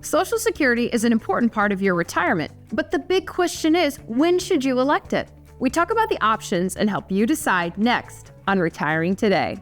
Social Security is an important part of your retirement, but the big question is, when should you elect it? We talk about the options and help you decide next on Retiring Today.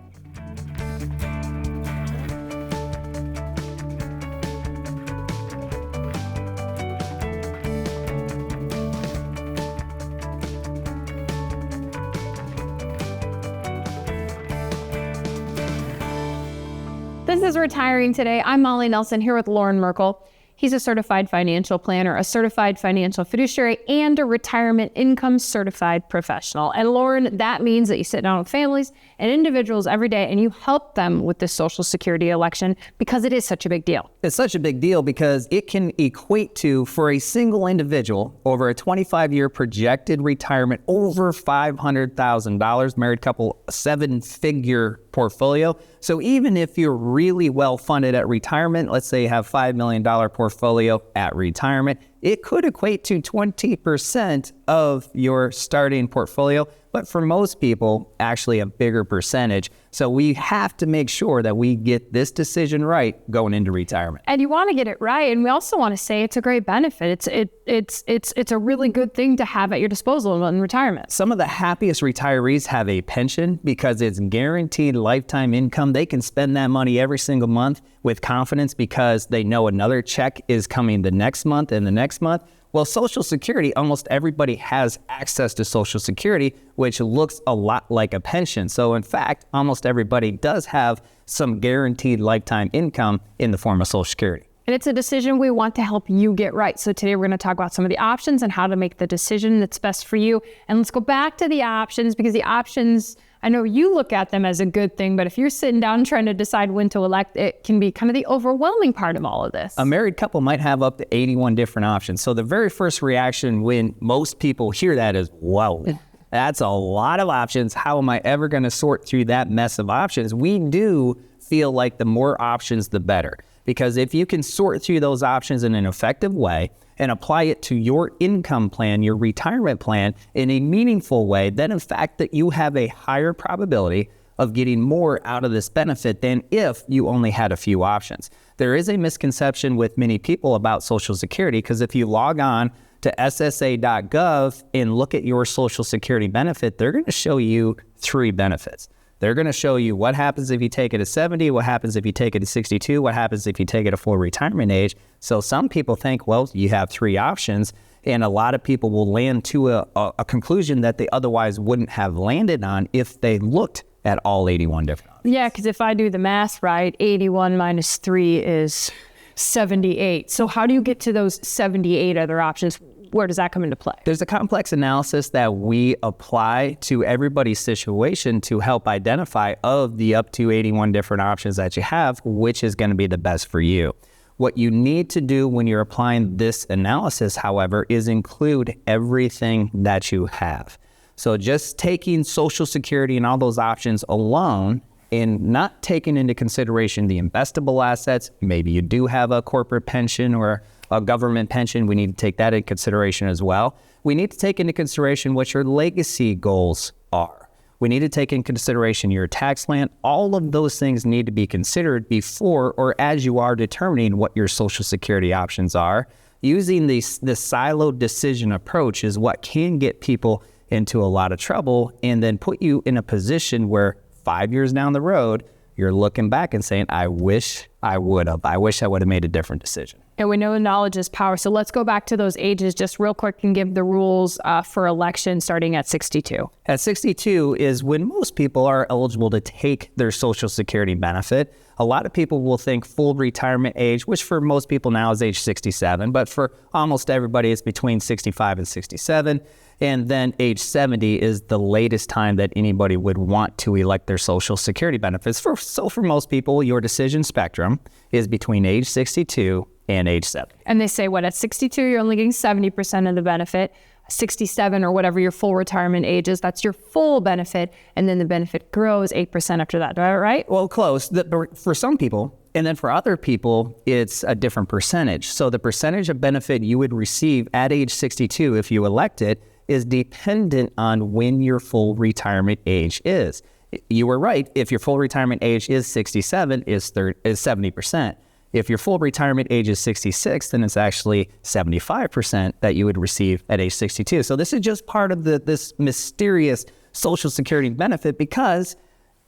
This is Retiring Today. I'm Molly Nelson here with Loren Merkle. He's a certified financial planner, a certified financial fiduciary, and a retirement income certified professional. And Loren, that means that you sit down with families and individuals every day and you help them with the Social Security election because it is such a big deal. It's such a big deal because it can equate to, for a single individual, over a 25-year projected retirement, over $500,000, married couple, 7-figure portfolio. So even if you're really well funded at retirement, let's say you have $5 million portfolio at retirement, it could equate to 20% of your starting portfolio, but for most people, actually a bigger percentage. So we have to make sure that we get this decision right going into retirement. And you want to get it right, and we also want to say it's a great benefit. It's a really good thing to have at your disposal in retirement. Some of the happiest retirees have a pension because it's guaranteed lifetime income. They can spend that money every single month with confidence because they know another check is coming the next month and the next month. Well, Social Security, almost everybody has access to Social Security, which looks a lot like a pension. So in fact, almost everybody does have some guaranteed lifetime income in the form of Social Security. And it's a decision we want to help you get right. So today we're going to talk about some of the options and how to make the decision that's best for you. And let's go back to the options, because the options, I know you look at them as a good thing, but if you're sitting down trying to decide when to elect, it can be kind of the overwhelming part of all of this. A married couple might have up to 81 different options. So the very first reaction when most people hear that is, whoa, that's a lot of options. How am I ever going to sort through that mess of options? We do feel like the more options, the better. Because if you can sort through those options in an effective way and apply it to your income plan, your retirement plan in a meaningful way, then in fact that you have a higher probability of getting more out of this benefit than if you only had a few options. There is a misconception with many people about Social Security, because if you log on to SSA.gov and look at your Social Security benefit, they're going to show you 3 benefits. They're going to show you what happens if you take it at 70, what happens if you take it at 62, what happens if you take it at full retirement age. So some people think, well, you have 3 options, and a lot of people will land to a conclusion that they otherwise wouldn't have landed on if they looked at all 81 different options. Yeah, because if I do the math right, 81 minus 3 is 78. So how do you get to those 78 other options? Where does that come into play? There's a complex analysis that we apply to everybody's situation to help identify of the up to 81 different options that you have, which is going to be the best for you. What you need to do when you're applying this analysis, however, is include everything that you have. So just taking Social Security and all those options alone and not taking into consideration the investable assets, maybe you do have a corporate pension or a government pension, we need to take that into consideration as well. We need to take into consideration what your legacy goals are. We need to take into consideration your tax plan. All of those things need to be considered before or as you are determining what your Social Security options are. Using the siloed decision approach is what can get people into a lot of trouble and then put you in a position where 5 years down the road, you're looking back and saying, I wish I would have made a different decision. And we know knowledge is power. So let's go back to those ages just real quick and give the rules for election starting at 62. At 62 is when most people are eligible to take their Social Security benefit. A lot of people will think full retirement age, which for most people now is age 67, but for almost everybody it's between 65 and 67. And then age 70 is the latest time that anybody would want to elect their Social Security benefits. So for most people, your decision spectrum is between age 62 and age 70. And they say, what, at 62, you're only getting 70% of the benefit. 67 or whatever your full retirement age is, that's your full benefit. And then the benefit grows 8% after that, right? Well, close. For some people, and then for other people, it's a different percentage. So the percentage of benefit you would receive at age 62 if you elect it is dependent on when your full retirement age is. You were right. If your full retirement age is 67, is 70%. If your full retirement age is 66, then it's actually 75% that you would receive at age 62. So this is just part of this mysterious Social Security benefit, because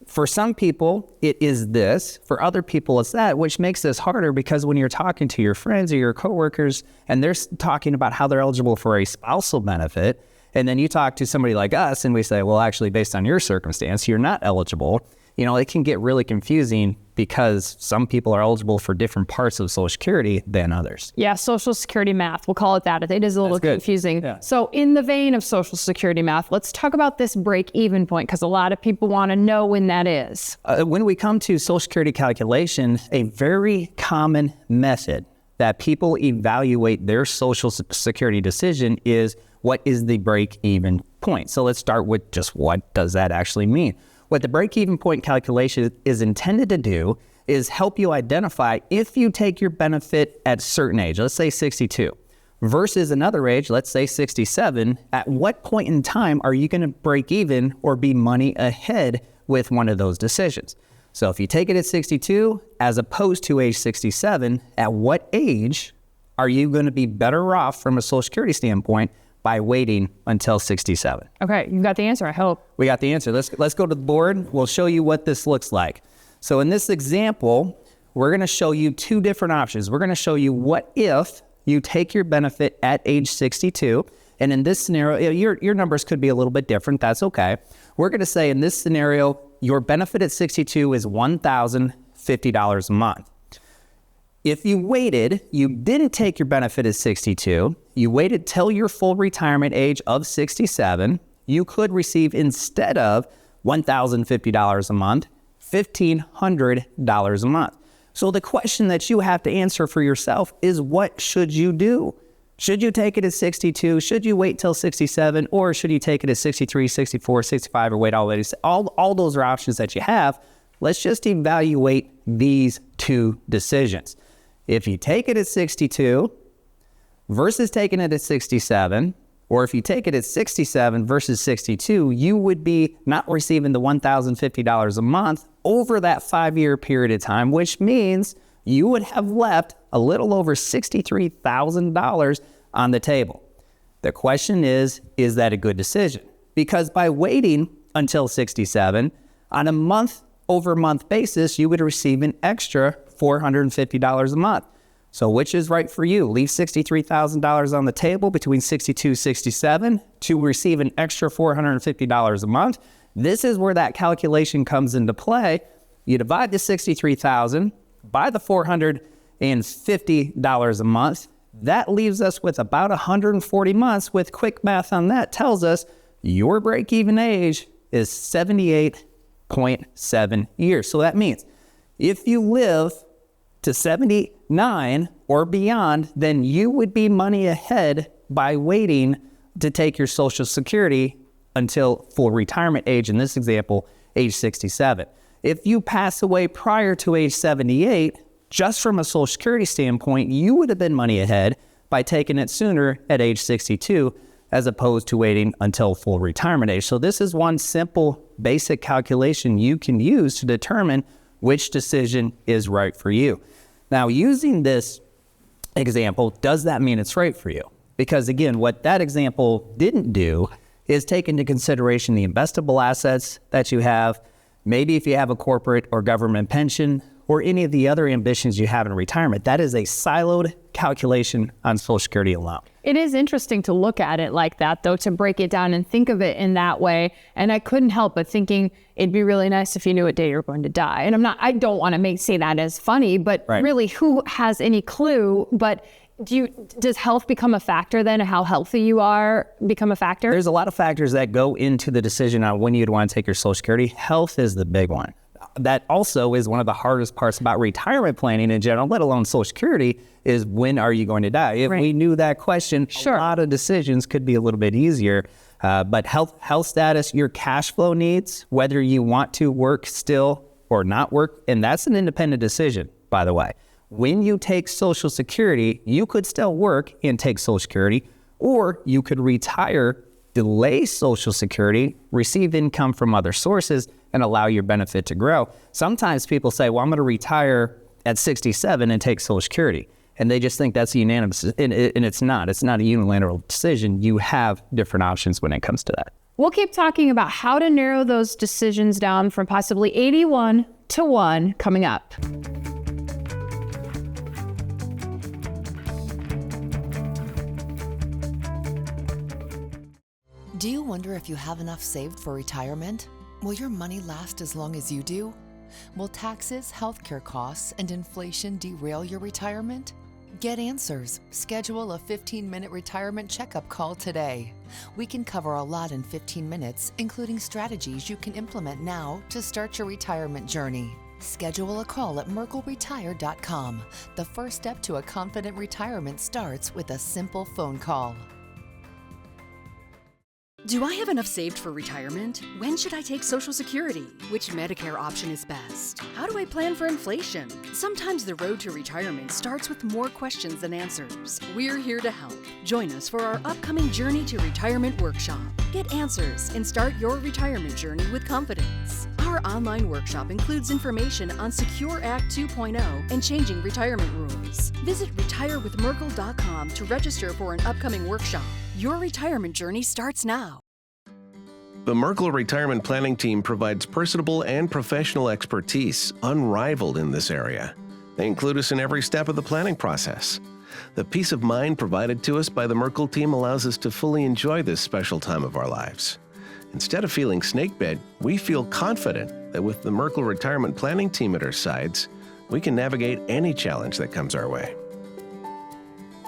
for some people it is this, for other people it's that, which makes this harder, because when you're talking to your friends or your coworkers and they're talking about how they're eligible for a spousal benefit, and then you talk to somebody like us and we say, well, actually, based on your circumstance, you're not eligible. You know, it can get really confusing because some people are eligible for different parts of Social Security than others. Yeah, Social Security math, we'll call it that. It is a little confusing. Yeah. So in the vein of Social Security math, let's talk about this break-even point, because a lot of people want to know when that is. When we come to Social Security calculation, a very common method that people evaluate their Social Security decision is, what is the break-even point? So let's start with just what does that actually mean? What the break-even point calculation is intended to do is help you identify, if you take your benefit at a certain age, let's say 62, versus another age, let's say 67, at what point in time are you going to break even or be money ahead with one of those decisions? So if you take it at 62 as opposed to age 67, at what age are you going to be better off from a Social Security standpoint by waiting until 67? Okay, you've got the answer, I hope. We got the answer. Let's go to the board. We'll show you what this looks like. So in this example, we're going to show you two different options. We're going to show you what if you take your benefit at age 62. And in this scenario, your numbers could be a little bit different. That's okay. We're going to say in this scenario, your benefit at 62 is $1,050 a month. If you waited, you didn't take your benefit at 62, you waited till your full retirement age of 67, you could receive, instead of $1,050 a month, $1,500 a month. So the question that you have to answer for yourself is, what should you do? Should you take it at 62? Should you wait till 67? Or should you take it at 63, 64, 65, or wait all the way to... All those are options that you have. Let's just evaluate these two decisions. If you take it at 62 versus taking it at 67, or if you take it at 67 versus 62, you would be not receiving the $1,050 a month over that 5-year period of time, which means you would have left a little over $63,000 on the table. The question is that a good decision? Because by waiting until 67, on a month-over-month basis, you would receive an extra $450 a month. So which is right for you? Leave $63,000 on the table between 62 and 67 to receive an extra $450 a month. This is where that calculation comes into play. You divide the $63,000 by the $450 a month. That leaves us with about 140 months, with quick math on that tells us your break-even age is 78.7 years. So that means if you live to 79 or beyond, then you would be money ahead by waiting to take your Social Security until full retirement age, in this example, age 67. If you pass away prior to age 78, just from a Social Security standpoint, you would have been money ahead by taking it sooner at age 62, as opposed to waiting until full retirement age. So this is one simple, basic calculation you can use to determine which decision is right for you. Now, using this example, does that mean it's right for you? Because again, what that example didn't do is take into consideration the investable assets that you have, maybe if you have a corporate or government pension, or any of the other ambitions you have in retirement. That is a siloed calculation on Social Security alone. It is interesting to look at it like that, though, to break it down and think of it in that way. And I couldn't help but thinking it'd be really nice if you knew what day you're going to die. And I don't want to say that as funny, but really, who has any clue? But does health become a factor then? How healthy you are become a factor? There's a lot of factors that go into the decision on when you'd want to take your Social Security. Health is the big one. That also is one of the hardest parts about retirement planning in general, let alone Social Security, is when are you going to die? If we knew that question, a lot of decisions could be a little bit easier. But health status, your cash flow needs, whether you want to work still or not work, and that's an independent decision, by the way. When you take Social Security, you could still work and take Social Security, or you could retire, delay Social Security, receive income from other sources, and allow your benefit to grow. Sometimes people say, well, I'm going to retire at 67 and take Social Security. And they just think that's unanimous, and it's not. It's not a unilateral decision. You have different options when it comes to that. We'll keep talking about how to narrow those decisions down from possibly 81 to 1 coming up. Do you wonder if you have enough saved for retirement? Will your money last as long as you do? Will taxes, healthcare costs, and inflation derail your retirement? Get answers. Schedule a 15-minute retirement checkup call today. We can cover a lot in 15 minutes, including strategies you can implement now to start your retirement journey. Schedule a call at merkleretire.com. The first step to a confident retirement starts with a simple phone call. Do I have enough saved for retirement? When should I take Social Security? Which Medicare option is best? How do I plan for inflation? Sometimes the road to retirement starts with more questions than answers. We're here to help. Join us for our upcoming Journey to Retirement workshop. Get answers and start your retirement journey with confidence. Our online workshop includes information on Secure Act 2.0 and changing retirement rules. Visit retirewithmerkle.com to register for an upcoming workshop. Your retirement journey starts now. The Merkle Retirement Planning Team provides personable and professional expertise unrivaled in this area. They include us in every step of the planning process. The peace of mind provided to us by the Merkle team allows us to fully enjoy this special time of our lives. Instead of feeling snakebit, we feel confident that with the Merkle Retirement Planning Team at our sides, we can navigate any challenge that comes our way.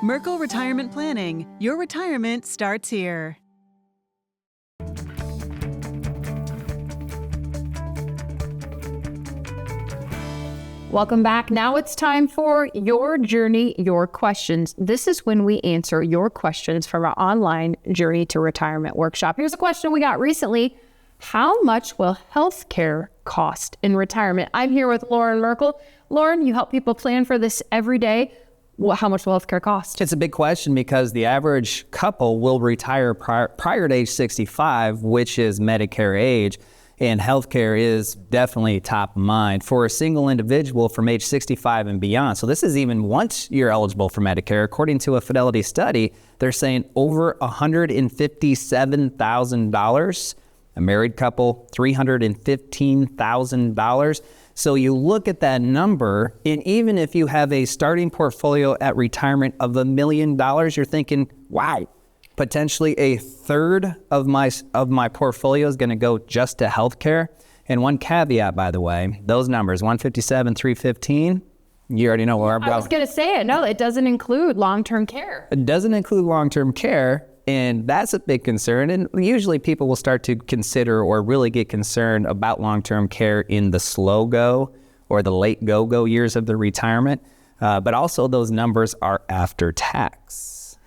Merkle Retirement Planning. Your retirement starts here. Welcome back. Now it's time for Your Journey, Your Questions. This is when we answer your questions from our online Journey to Retirement workshop. Here's a question we got recently. How much will healthcare cost in retirement? I'm here with Loren Merkle. Loren, you help people plan for this every day. How much will healthcare cost? It's a big question because the average couple will retire prior to age 65, which is Medicare age, and healthcare is definitely top of mind for a single individual from age 65 and beyond. So this is even once you're eligible for Medicare. According to a Fidelity study, they're saying over $157,000. A married couple, $315,000. So you look at that number, and even if you have a starting portfolio at retirement of $1 million, you're thinking, wow, potentially a third of my portfolio is going to go just to healthcare. And one caveat, by the way, those numbers, 157, 315, you already know where I'm going. I was going to say it. No, it doesn't include long-term care. It doesn't include long-term care. And that's a big concern. And usually people will start to consider or really get concerned about long-term care in the slow go or the late go years of the retirement. But also those numbers are after tax.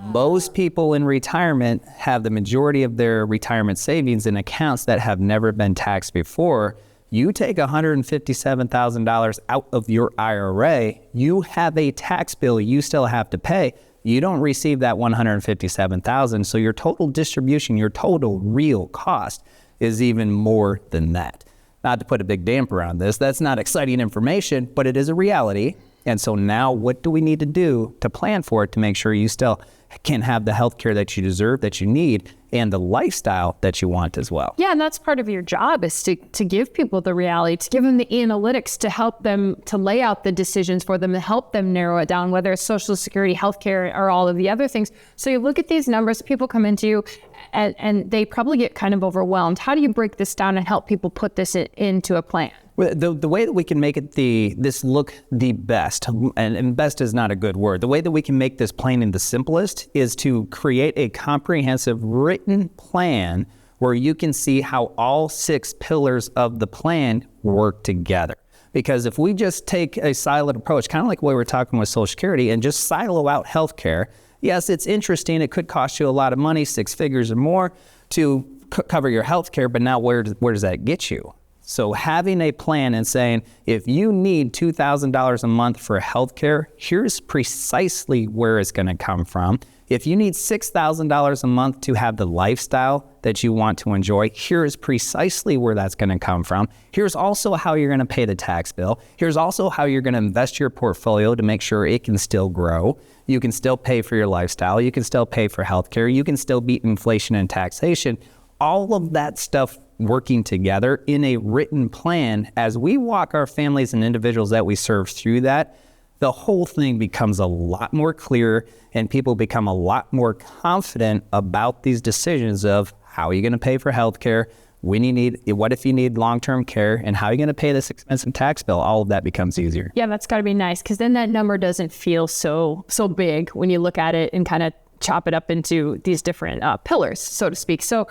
Most people in retirement have the majority of their retirement savings in accounts that have never been taxed before. You take $157,000 out of your IRA, you have a tax bill you still have to pay. You don't receive that $157,000, so your total distribution, your total real cost is even more than that. Not to put a big damper on this, that's not exciting information, but it is a reality. And so now what do we need to do to plan for it to make sure you still can have the health care that you deserve, that you need, and the lifestyle that you want as well? Yeah, and that's part of your job is to give people the reality, to give them the analytics, to help them, to lay out the decisions for them, to help them narrow it down, whether it's Social Security, healthcare, or all of the other things. So you look at these numbers, people come into you, and they probably get kind of overwhelmed. How do you break this down and help people put this into a plan? Well, the way that we can make it this look the best, and best is not a good word, the way that we can make this plain and the simplest is to create a comprehensive written plan where you can see how all 6 pillars of the plan work together. Because if we just take a siloed approach, kind of like what we were talking with Social Security, and just silo out healthcare, yes, it's interesting. It could cost you a lot of money, 6 figures or more, to cover your healthcare, but now where does that get you? So having a plan and saying, if you need $2,000 a month for healthcare, here's precisely where it's going to come from. If you need $6,000 a month to have the lifestyle that you want to enjoy, here's precisely where that's going to come from. Here's also how you're going to pay the tax bill. Here's also how you're going to invest your portfolio to make sure it can still grow. You can still pay for your lifestyle. You can still pay for healthcare. You can still beat inflation and taxation. All of that stuff working together in a written plan as we walk our families and individuals that we serve through that, the whole thing becomes a lot more clear and people become a lot more confident about these decisions of how are you going to pay for healthcare, when you need, what if you need long-term care, and how are you going to pay this expensive tax bill. All of that becomes easier. Yeah, that's got to be nice, because then that number doesn't feel so big when you look at it and kind of chop it up into these different pillars, so to speak. So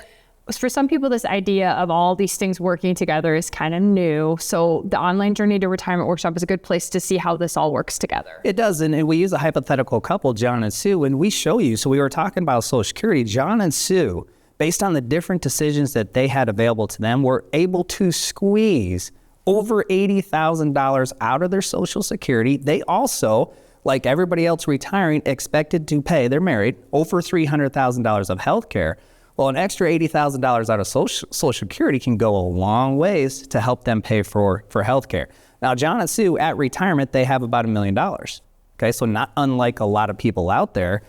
for some people, this idea of all these things working together is kind of new. So the online Journey to Retirement workshop is a good place to see how this all works together. It does. And we use a hypothetical couple, John and Sue, and we show you. So we were talking about Social Security. John and Sue, based on the different decisions that they had available to them, were able to squeeze over $80,000 out of their Social Security. They also, like everybody else retiring, expected to pay, they're married, over $300,000 of health care. Well, an extra $80,000 out of Social Security can go a long ways to help them pay for healthcare. Now, John and Sue, at retirement, they have about $1 million. Okay, so not unlike a lot of people out there.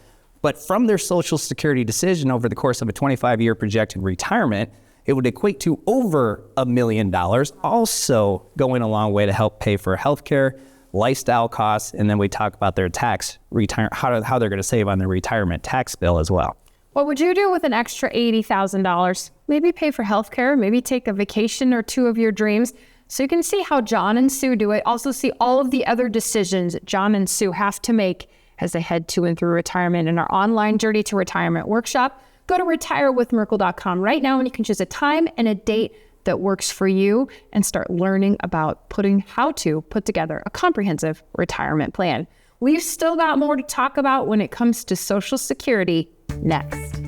But from their Social Security decision over the course of a 25-year projected retirement, it would equate to over $1 million, also going a long way to help pay for healthcare, lifestyle costs, and then we talk about their how they're going to save on their retirement tax bill as well. What would you do with an extra $80,000? Maybe pay for healthcare, maybe take a vacation or two of your dreams. So you can see how John and Sue do it. Also see all of the other decisions John and Sue have to make as they head to and through retirement in our online Journey to Retirement workshop. Go to retirewithmerkle.com right now and you can choose a time and a date that works for you and start learning about how to put together a comprehensive retirement plan. We've still got more to talk about when it comes to Social Security next.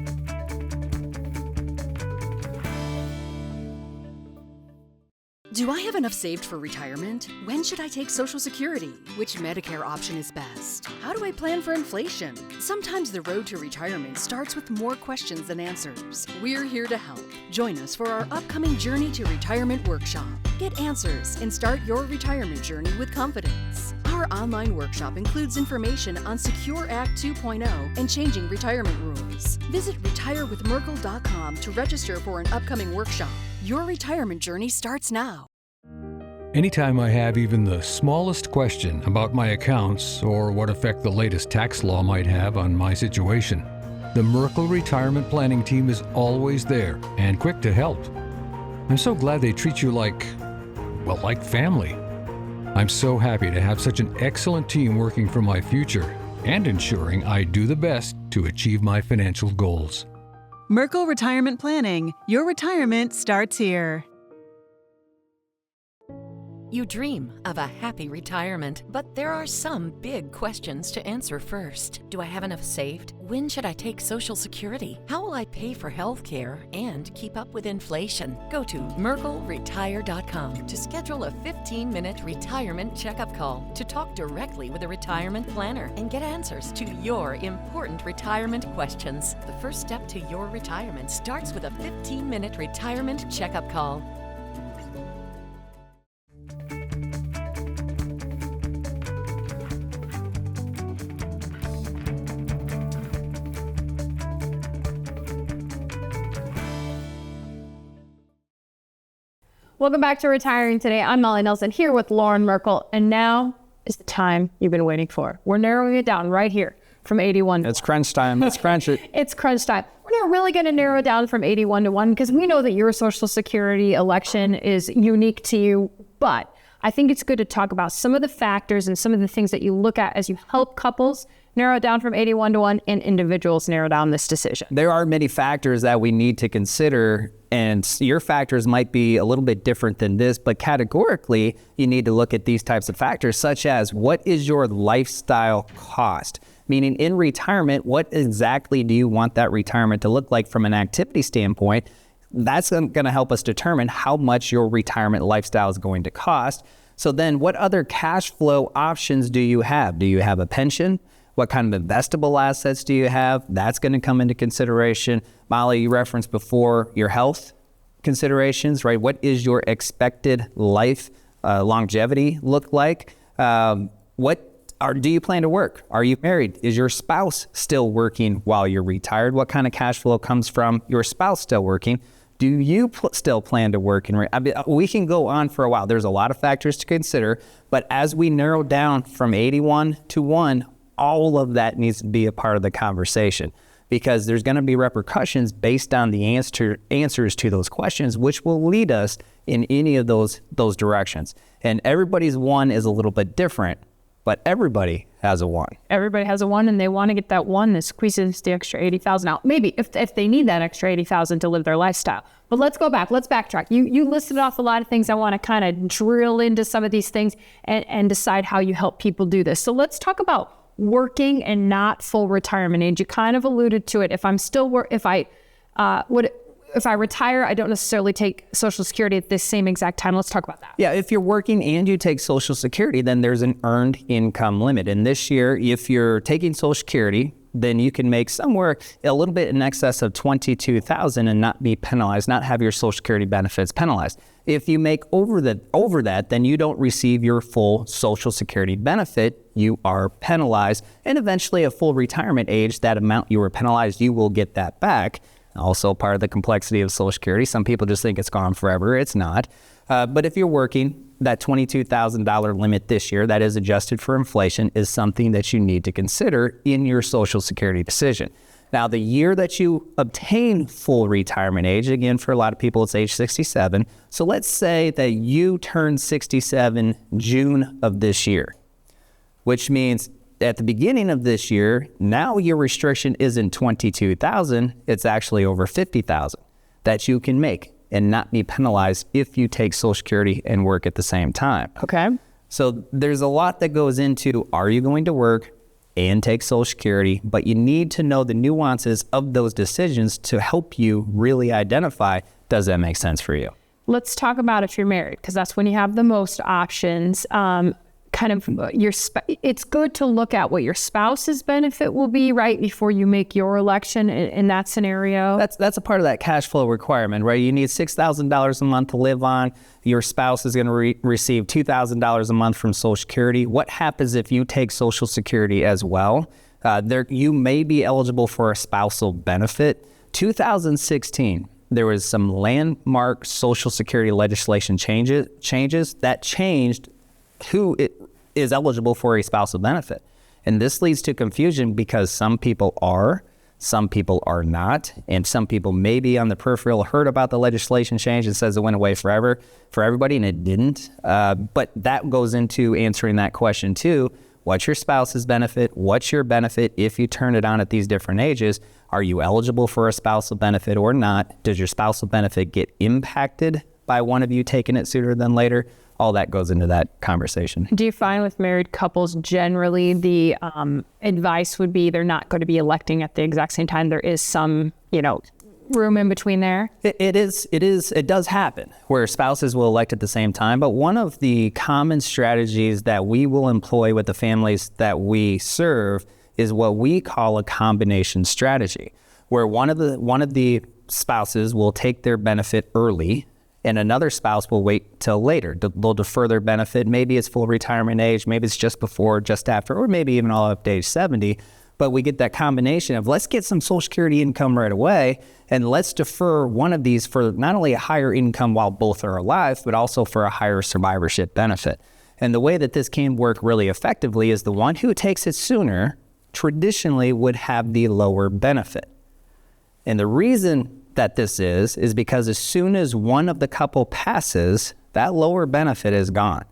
Do I have enough saved for retirement? When should I take Social Security? Which Medicare option is best? How do I plan for inflation? Sometimes the road to retirement starts with more questions than answers. We're here to help. Join us for our upcoming Journey to Retirement workshop. Get answers and start your retirement journey with confidence. Our online workshop includes information on Secure Act 2.0 and changing retirement rules. Visit retirewithmerkle.com to register for an upcoming workshop. Your retirement journey starts now. Anytime I have even the smallest question about my accounts or what effect the latest tax law might have on my situation, the Merkle Retirement Planning Team is always there and quick to help. I'm so glad they treat you like family. I'm so happy to have such an excellent team working for my future and ensuring I do the best to achieve my financial goals. Merkle Retirement Planning. Your retirement starts here. You dream of a happy retirement, but there are some big questions to answer first. Do I have enough saved? When should I take Social Security? How will I pay for health care and keep up with inflation? Go to merkleretire.com to schedule a 15-minute retirement checkup call to talk directly with a retirement planner and get answers to your important retirement questions. The first step to your retirement starts with a 15-minute retirement checkup call. Welcome back to Retiring Today. I'm Molly Nelson here with Loren Merkle, and now is the time you've been waiting for. We're narrowing it down right here from 81. It's crunch time. Let's crunch it. It's crunch time. We're not really going to narrow it down from 81 to 1 because we know that your Social Security election is unique to you, but I think it's good to talk about some of the factors and some of the things that you look at as you help couples narrow it down from 81 to 1 and individuals narrow down this decision. There are many factors that we need to consider, and your factors might be a little bit different than this, but categorically, you need to look at these types of factors, such as what is your lifestyle cost? Meaning in retirement, what exactly do you want that retirement to look like from an activity standpoint? That's going to help us determine how much your retirement lifestyle is going to cost. So then what other cash flow options do you have? Do you have a pension? What kind of investable assets do you have? That's going to come into consideration. Molly, you referenced before your health considerations, right? What is your expected life longevity look like? Do you plan to work? Are you married? Is your spouse still working while you're retired? What kind of cash flow comes from your spouse still working? Do you still plan to work? We can go on for a while. There's a lot of factors to consider, but as we narrow down from 81 to 1, all of that needs to be a part of the conversation, because there's going to be repercussions based on the answers to those questions, which will lead us in any of those directions. And everybody's one is a little bit different, but everybody has a one. Everybody has a one, and they want to get that one that squeezes the extra $80,000 out. Maybe if they need that extra $80,000 to live their lifestyle. But let's go back. Let's backtrack. You listed off a lot of things. I want to kind of drill into some of these things and decide how you help people do this. So let's talk about working and not full retirement age. You kind of alluded to it. If I'm still if I retire, I don't necessarily take Social Security at this same exact time. Let's talk about that. Yeah, if you're working and you take Social Security, then there's an earned income limit. And this year, if you're taking Social Security, then you can make somewhere a little bit in excess of $22,000 and not be penalized, not have your Social Security benefits penalized. If you make over that, then you don't receive your full Social Security benefit. You are penalized, and eventually a full retirement age, that amount you were penalized, you will get that back. Also part of the complexity of Social Security. Some people just think it's gone forever. It's not. But if you're working, that $22,000 limit this year that is adjusted for inflation is something that you need to consider in your Social Security decision. Now, the year that you obtain full retirement age, again, for a lot of people, it's age 67. So let's say that you turn 67 June of this year, which means at the beginning of this year, now your restriction isn't $22,000, it's actually over $50,000 that you can make and not be penalized if you take Social Security and work at the same time. Okay. So there's a lot that goes into, are you going to work and take Social Security? But you need to know the nuances of those decisions to help you really identify, does that make sense for you? Let's talk about if you're married, because that's when you have the most options. It's good to look at what your spouse's benefit will be right before you make your election in that scenario. That's a part of that cash flow requirement, right? You need $6,000 a month to live on. Your spouse is going to receive $2,000 a month from Social Security. What happens if you take Social Security as well? You may be eligible for a spousal benefit. 2016, there was some landmark Social Security legislation changes that changed who is eligible for a spousal benefit. And this leads to confusion because some people are not, and some people maybe on the peripheral heard about the legislation change and says it went away forever for everybody, and it didn't. But that goes into answering that question too. What's your spouse's benefit? What's your benefit if you turn it on at these different ages? Are you eligible for a spousal benefit or not? Does your spousal benefit get impacted by one of you taking it sooner than later? All that goes into that conversation. Do you find with married couples, generally the advice would be they're not going to be electing at the exact same time? There is some, room in between there? It does happen where spouses will elect at the same time. But one of the common strategies that we will employ with the families that we serve is what we call a combination strategy, where one of the spouses will take their benefit early and another spouse will wait till later. They'll defer their benefit. Maybe it's full retirement age, maybe it's just before, just after, or maybe even all up to age 70. But we get that combination of let's get some Social Security income right away, and let's defer one of these for not only a higher income while both are alive, but also for a higher survivorship benefit. And the way that this can work really effectively is the one who takes it sooner traditionally would have the lower benefit. And the reason that this is because as soon as one of the couple passes, that lower benefit is gone.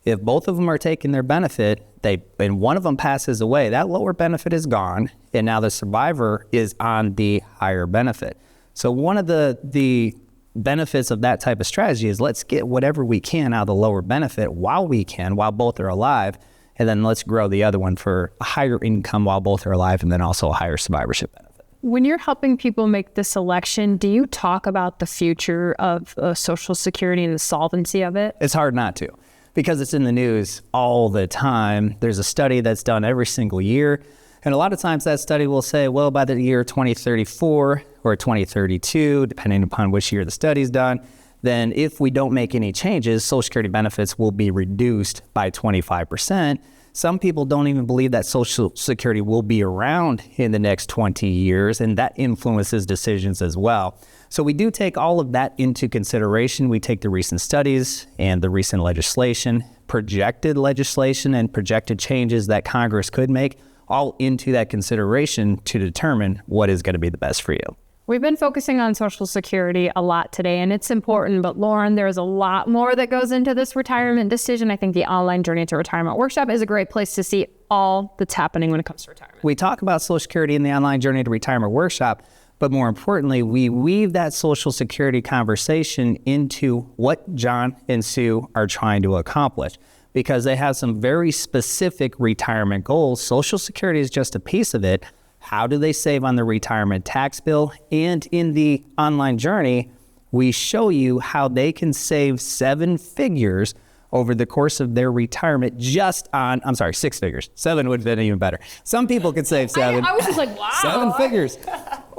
If both of them are taking their benefit, and one of them passes away, that lower benefit is gone, and now the survivor is on the higher benefit. So one of the benefits of that type of strategy is let's get whatever we can out of the lower benefit while both are alive, and then let's grow the other one for a higher income while both are alive, and then also a higher survivorship benefit. When you're helping people make this selection, do you talk about the future of Social Security and the solvency of it? It's hard not to, because it's in the news all the time. There's a study that's done every single year. And a lot of times that study will say, well, by the year 2034 or 2032, depending upon which year the study's done, then if we don't make any changes, Social Security benefits will be reduced by 25%. Some people don't even believe that Social Security will be around in the next 20 years, and that influences decisions as well. So we do take all of that into consideration. We take the recent studies and the recent legislation, projected legislation, and projected changes that Congress could make all into that consideration to determine what is going to be the best for you. We've been focusing on Social Security a lot today, and it's important, but Loren, there's a lot more that goes into this retirement decision. I think the online Journey to Retirement workshop is a great place to see all that's happening when it comes to retirement. We talk about Social Security in the online Journey to Retirement workshop, but more importantly, we weave that Social Security conversation into what John and Sue are trying to accomplish, because they have some very specific retirement goals. Social Security is just a piece of it. How do they save on the retirement tax bill? And in the online journey, we show you how they can save 7 figures over the course of their retirement just on, 6 figures. 7 would have been even better. Some people could save 7. I was just like, wow. 7 figures.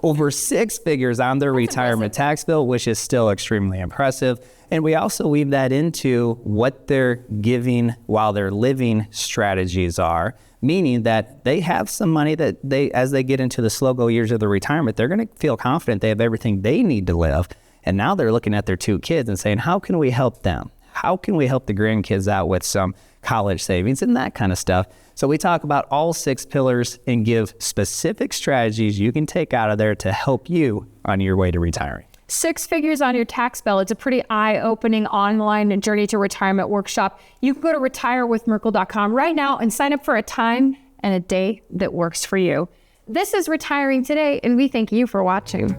Over 6 figures on their retirement tax bill, which is still extremely impressive. And we also weave that into what their giving while they're living strategies are, meaning that they have some money that as they get into the slow-go years of their retirement, they're going to feel confident they have everything they need to live. And now they're looking at their 2 kids and saying, how can we help them? How can we help the grandkids out with some college savings and that kind of stuff? So we talk about all 6 pillars and give specific strategies you can take out of there to help you on your way to retiring. 6 figures on your tax bill. It's a pretty eye-opening online Journey to Retirement workshop. You can go to retirewithmerkle.com right now and sign up for a time and a day that works for you. This is Retiring Today, and we thank you for watching.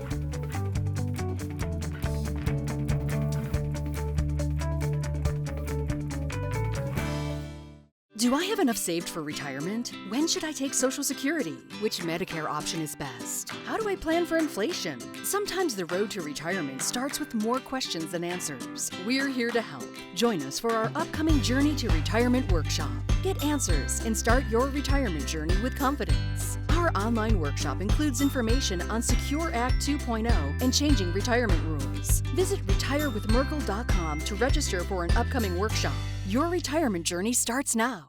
Do I have enough saved for retirement? When should I take Social Security? Which Medicare option is best? How do I plan for inflation? Sometimes the road to retirement starts with more questions than answers. We're here to help. Join us for our upcoming Journey to Retirement workshop. Get answers and start your retirement journey with confidence. Our online workshop includes information on Secure Act 2.0 and changing retirement rules. Visit retirewithmerkle.com to register for an upcoming workshop. Your retirement journey starts now.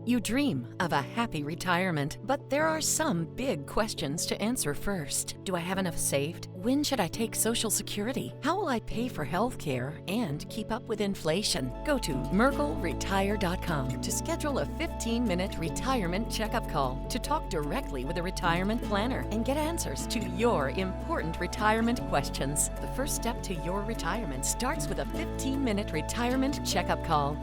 You dream of a happy retirement, but there are some big questions to answer first. Do I have enough saved? When should I take Social Security? How will I pay for health care and keep up with inflation? Go to merkleretire.com to schedule a 15-minute retirement checkup call to talk directly with a retirement planner and get answers to your important retirement questions. The first step to your retirement starts with a 15-minute retirement checkup call.